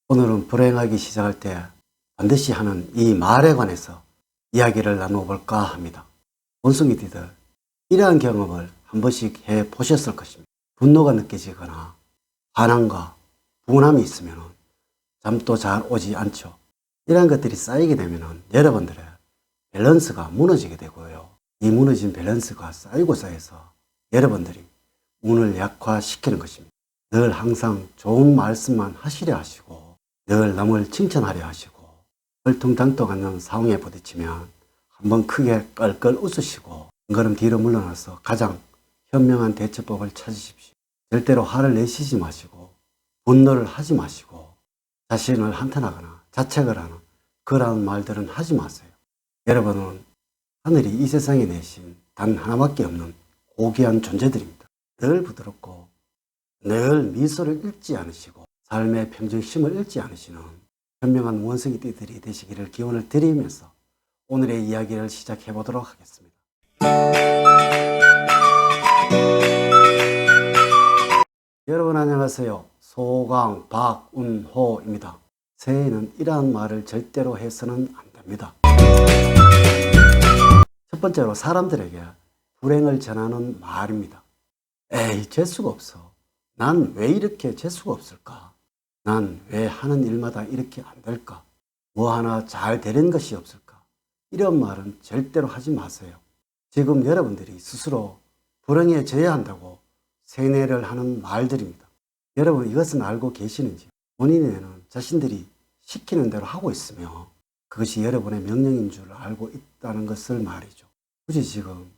오늘은 불행하기 시작할 때 반드시 하는 이 말에 관해서 이야기를 나눠볼까 합니다. 원숭이들, 이러한 경험을 한 번씩 해 보셨을 것입니다. 분노가 느껴지거나 반항과 분함이 있으면 잠도 잘 오지 않죠. 이러한 것들이 쌓이게 되면 여러분들의 밸런스가 무너지게 되고요. 이 무너진 밸런스가 쌓이고 쌓여서 여러분들이 운을 약화시키는 것입니다. 늘 항상 좋은 말씀만 하시려 하시고 늘 남을 칭찬하려 하시고 얼퉁당통 않는 상황에 부딪히면 한번 크게 껄껄 웃으시고 한 걸음 뒤로 물러나서 가장 현명한 대처법을 찾으십시오. 절대로 화를 내시지 마시고 분노를 하지 마시고 자신을 한탄하거나 자책을 하는 그러한 말들은 하지 마세요. 여러분은 하늘이 이 세상에 내신 단 하나밖에 없는 고귀한 존재들입니다. 늘 부드럽고 늘 미소를 잃지 않으시고 삶의 평정심을 잃지 않으시는 현명한 원숭이띠들이 되시기를 기원을 드리면서 오늘의 이야기를 시작해 보도록 하겠습니다. 여러분 안녕하세요. 소강 박운호입니다. 새해에는 이러한 말을 절대로 해서는 안 됩니다. 첫 번째로 사람들에게 불행을 전하는 말입니다. 에이, 재수가 없어. 난 왜 이렇게 재수가 없을까? 난 왜 하는 일마다 이렇게 안 될까? 뭐 하나 잘 되는 것이 없을까? 이런 말은 절대로 하지 마세요. 지금 여러분들이 스스로 불행해져야 한다고 세뇌를 하는 말들입니다. 여러분 이것은 알고 계시는지? 본인에는 자신들이 시키는 대로 하고 있으며 그것이 여러분의 명령인 줄 알고 있다는 것을 말이죠. 굳이 지금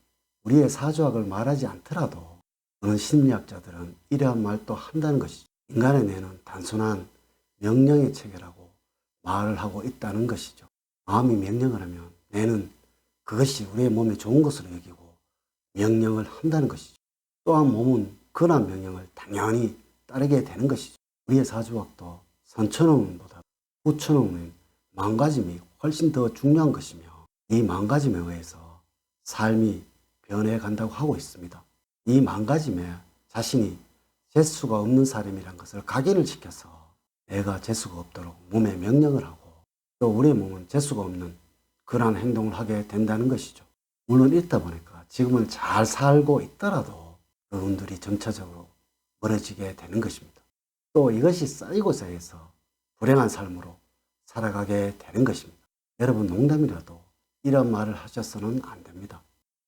우리의 사조학을 말하지 않더라도 어느 심리학자들은 이러한 말도 한다는 것이죠. 인간의 뇌는 단순한 명령의 체계라고 말을 하고 있다는 것이죠. 마음이 명령을 하면 뇌는 그것이 우리의 몸에 좋은 것으로 여기고 명령을 한다는 것이죠. 또한 몸은 그러한 명령을 당연히 따르게 되는 것이죠. 우리의 사주학도 선천후문보다 후천후문 마음가짐이 훨씬 더 중요한 것이며 이 마음가짐에 의해서 삶이 변해간다고 하고 있습니다. 이 마음가짐에 자신이 재수가 없는 사람이란 것을 각인을 시켜서 내가 재수가 없도록 몸에 명령을 하고 또 우리의 몸은 재수가 없는 그러한 행동을 하게 된다는 것이죠. 물론 있다 보니까 지금은 잘 살고 있더라도 그 운들이 점차적으로 멀어지게 되는 것입니다. 또 이것이 쌓이고 쌓여서 불행한 삶으로 살아가게 되는 것입니다. 여러분 농담이라도 이런 말을 하셔서는 안 됩니다.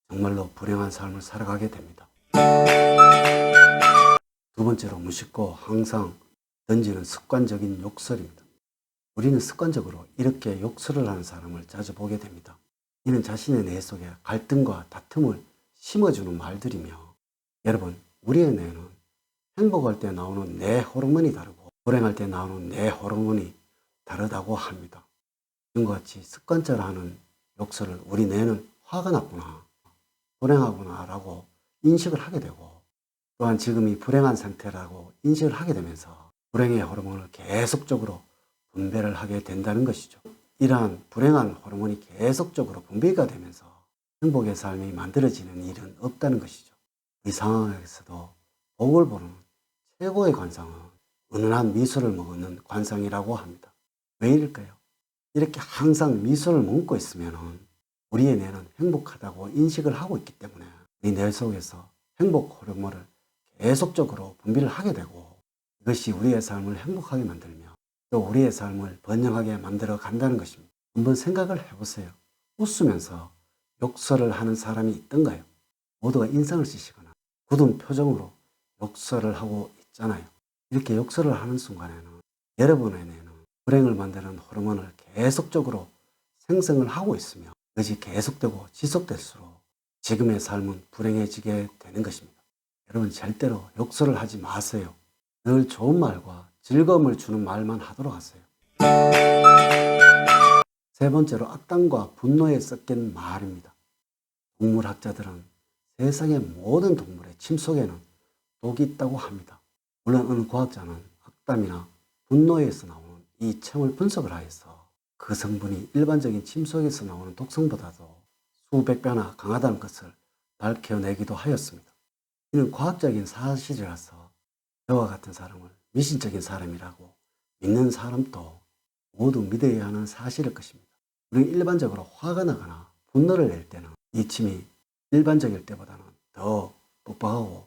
정말로 불행한 삶을 살아가게 됩니다. 두 번째로 무심코 항상 던지는 습관적인 욕설입니다. 우리는 습관적으로 이렇게 욕설을 하는 사람을 자주 보게 됩니다. 이는 자신의 뇌 속에 갈등과 다툼을 심어주는 말들이며 여러분 우리의 뇌는 행복할 때 나오는 뇌 호르몬이 다르고 불행할 때 나오는 뇌 호르몬이 다르다고 합니다. 이와 같이 습관처럼 하는 욕설을 우리 뇌는 화가 났구나 불행하구나 라고 인식을 하게 되고 또한 지금이 불행한 상태라고 인식을 하게 되면서 불행의 호르몬을 계속적으로 분배를 하게 된다는 것이죠. 이러한 불행한 호르몬이 계속적으로 분비가 되면서 행복의 삶이 만들어지는 일은 없다는 것이죠. 이 상황에서도 복을 보는 최고의 관상은 은은한 미소를 머금는 관상이라고 합니다. 왜 이럴까요? 이렇게 항상 미소를 머금고 있으면 우리의 뇌는 행복하다고 인식을 하고 있기 때문에 이 뇌 속에서 행복 호르몬을 계속적으로 분비를 하게 되고 이것이 우리의 삶을 행복하게 만들며 또 우리의 삶을 번영하게 만들어 간다는 것입니다. 한번 생각을 해보세요. 웃으면서 욕설을 하는 사람이 있던가요? 모두가 인상을 쓰시거나 굳은 표정으로 욕설을 하고 있잖아요. 이렇게 욕설을 하는 순간에는 여러분의 뇌는 불행을 만드는 호르몬을 계속적으로 생성을 하고 있으며 그것이 계속되고 지속될수록 지금의 삶은 불행해지게 되는 것입니다. 여러분 절대로 욕설을 하지 마세요. 늘 좋은 말과 즐거움을 주는 말만 하도록 하세요. 세 번째로 악담과 분노에 섞인 말입니다. 동물학자들은 세상의 모든 동물의 침 속에는 독이 있다고 합니다. 물론 어느 과학자는 악담이나 분노에서 나오는 이 첨을 분석을 하여서 그 성분이 일반적인 침 속에서 나오는 독성보다도 수백 배나 강하다는 것을 밝혀내기도 하였습니다. 이는 과학적인 사실이라서 저와 같은 사람을 미신적인 사람이라고 믿는 사람도 모두 믿어야 하는 사실일 것입니다. 우리는 일반적으로 화가 나거나 분노를 낼 때는 이 침이 일반적일 때보다는 더 뻑뻑하고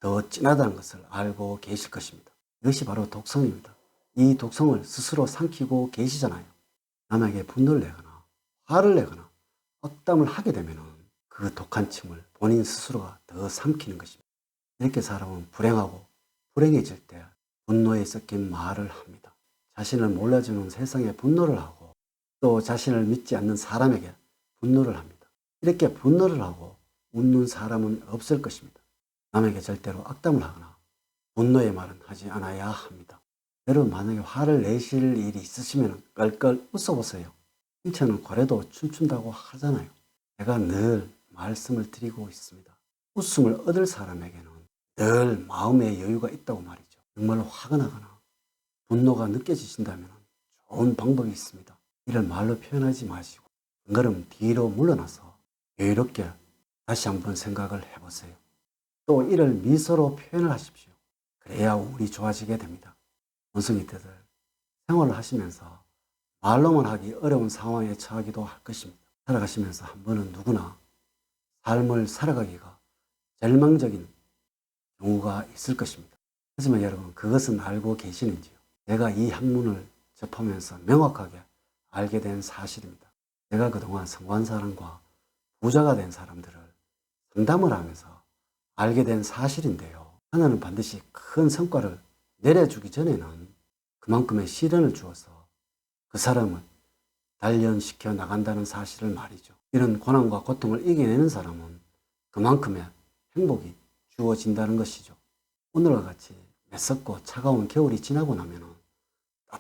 더 진하다는 것을 알고 계실 것입니다. 이것이 바로 독성입니다. 이 독성을 스스로 삼키고 계시잖아요. 남에게 분노를 내거나 화를 내거나 악담을 하게 되면 그 독한 침을 본인 스스로가 더 삼키는 것입니다. 이렇게 사람은 불행하고 불행해질 때 분노에 섞인 말을 합니다. 자신을 몰라주는 세상에 분노를 하고 또 자신을 믿지 않는 사람에게 분노를 합니다. 이렇게 분노를 하고 웃는 사람은 없을 것입니다. 남에게 절대로 악담을 하거나 분노의 말은 하지 않아야 합니다. 여러분 만약에 화를 내실 일이 있으시면 껄껄 웃어보세요. 칭찬은 고래도 춤춘다고 하잖아요. 제가 늘 말씀을 드리고 있습니다. 웃음을 얻을 사람에게는 늘 마음의 여유가 있다고 말이죠. 정말로 화가 나거나 분노가 느껴지신다면 좋은 방법이 있습니다. 이를 말로 표현하지 마시고 한 걸음 뒤로 물러나서 여유롭게 다시 한번 생각을 해보세요. 또 이를 미소로 표현을 하십시오. 그래야 운이 좋아지게 됩니다. 원숭이들 생활을 하시면서 말로만 하기 어려운 상황에 처하기도 할 것입니다. 살아가시면서 한 번은 누구나 삶을 살아가기가 절망적인 경우가 있을 것입니다. 하지만 여러분 그것은 알고 계시는지요? 제가 이 학문을 접하면서 명확하게 알게 된 사실입니다. 제가 그동안 성공한 사람과 부자가 된 사람들을 상담을 하면서 알게 된 사실인데요. 하나는 반드시 큰 성과를 내려주기 전에는 그만큼의 시련을 주어서 그 사람을 단련시켜 나간다는 사실을 말이죠. 이런 고난과 고통을 이겨내는 사람은 그만큼의 행복이 주어진다는 것이죠. 오늘과 같이 매섭고 차가운 겨울이 지나고 나면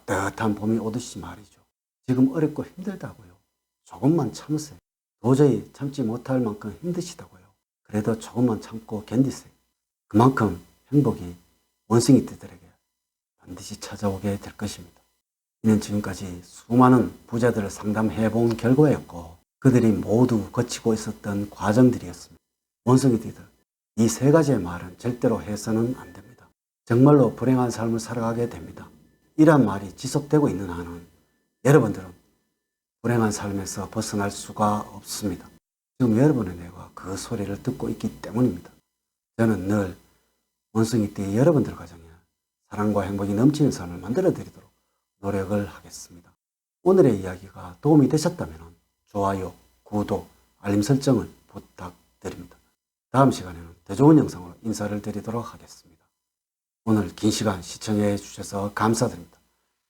따뜻한 봄이 오듯이 말이죠. 지금 어렵고 힘들다고요. 조금만 참으세요. 도저히 참지 못할 만큼 힘드시다고요. 그래도 조금만 참고 견디세요. 그만큼 행복이 원숭이들에게 반드시 찾아오게 될 것입니다. 이는 지금까지 수많은 부자들을 상담해 본 결과였고 그들이 모두 거치고 있었던 과정들이었습니다. 원숭이들, 이 세 가지의 말은 절대로 해서는 안 됩니다. 정말로 불행한 삶을 살아가게 됩니다. 이란 말이 지속되고 있는 한은 여러분들은 불행한 삶에서 벗어날 수가 없습니다. 지금 여러분의 뇌가 그 소리를 듣고 있기 때문입니다. 저는 늘 원숭이띠 여러분들 가정에 사랑과 행복이 넘치는 삶을 만들어 드리도록 노력을 하겠습니다. 오늘의 이야기가 도움이 되셨다면 좋아요, 구독, 알림 설정을 부탁드립니다. 다음 시간에는 더 좋은 영상으로 인사를 드리도록 하겠습니다. 오늘 긴 시간 시청해 주셔서 감사드립니다.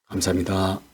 감사합니다.